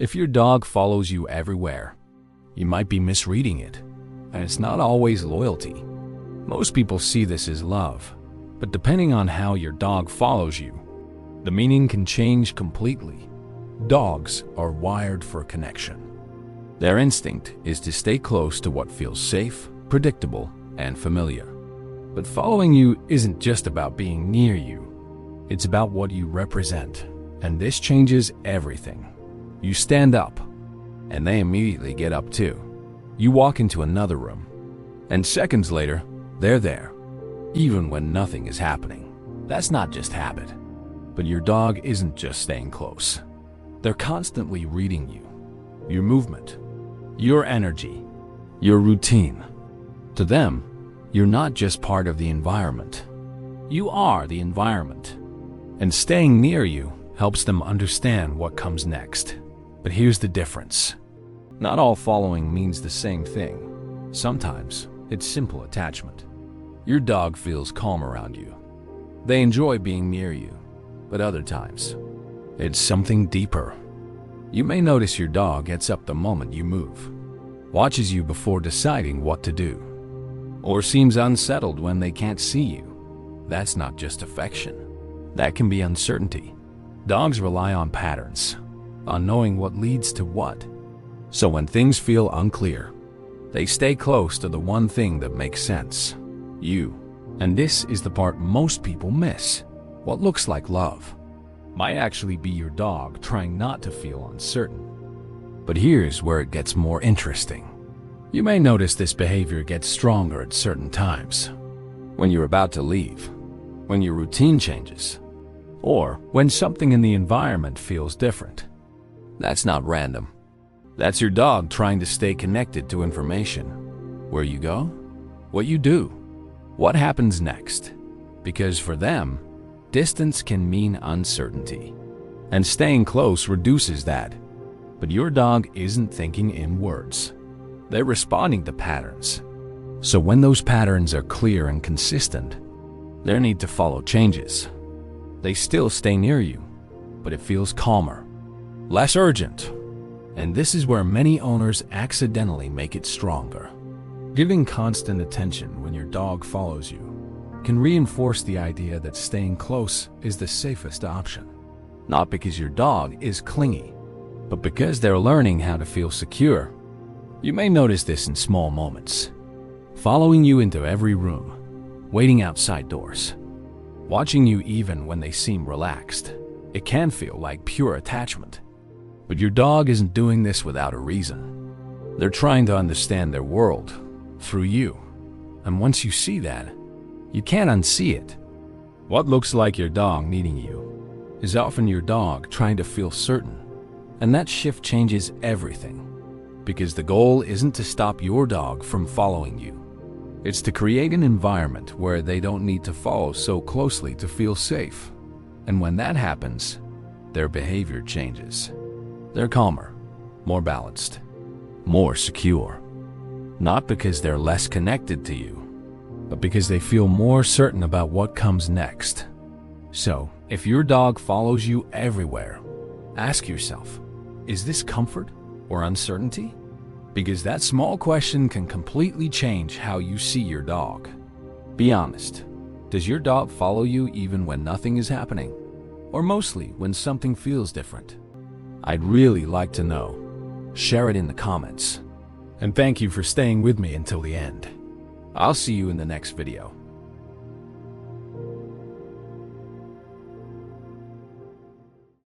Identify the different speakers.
Speaker 1: If your dog follows you everywhere, you might be misreading it, and it's not always loyalty. Most people see this as love, but depending on how your dog follows you, the meaning can change completely. Dogs are wired for connection. Their instinct is to stay close to what feels safe, predictable, and familiar. But following you isn't just about being near you. It's about what you represent, and this changes everything. You stand up, and they immediately get up too. You walk into another room, and seconds later, they're there, even when nothing is happening. That's not just habit. But your dog isn't just staying close. They're constantly reading you, your movement, your energy, your routine. To them, you're not just part of the environment. You are the environment. And staying near you helps them understand what comes next. But here's the difference. Not all following means the same thing. Sometimes it's simple attachment. Your dog feels calm around you. They enjoy being near you. But other times, it's something deeper. You may notice your dog gets up the moment you move, watches you before deciding what to do, or seems unsettled when they can't see you. That's not just affection. That can be uncertainty. Dogs rely on patterns, on knowing what leads to what. So when things feel unclear, they stay close to the one thing that makes sense: you. And this is the part most people miss. What looks like love might actually be your dog trying not to feel uncertain. But here's where it gets more interesting. You may notice this behavior gets stronger at certain times. When you're about to leave, when your routine changes, or when something in the environment feels different. That's not random. That's your dog trying to stay connected to information. Where you go, what you do, what happens next. Because for them, distance can mean uncertainty, and staying close reduces that. But your dog isn't thinking in words. They're responding to patterns. So when those patterns are clear and consistent, their need to follow changes. They still stay near you, but it feels calmer, less urgent. And this is where many owners accidentally make it stronger. Giving constant attention when your dog follows you can reinforce the idea that staying close is the safest option. Not because your dog is clingy, but because they're learning how to feel secure. You may notice this in small moments. Following you into every room, waiting outside doors, watching you even when they seem relaxed. It can feel like pure attachment. But your dog isn't doing this without a reason. They're trying to understand their world through you. And once you see that, you can't unsee it. What looks like your dog needing you is often your dog trying to feel certain. And that shift changes everything. Because the goal isn't to stop your dog from following you. It's to create an environment where they don't need to follow so closely to feel safe. And when that happens, their behavior changes. They're calmer, more balanced, more secure. Not because they're less connected to you, but because they feel more certain about what comes next. So, if your dog follows you everywhere, ask yourself, is this comfort or uncertainty? Because that small question can completely change how you see your dog. Be honest. Does your dog follow you even when nothing is happening? Or mostly when something feels different? I'd really like to know. Share it in the comments. And thank you for staying with me until the end. I'll see you in the next video.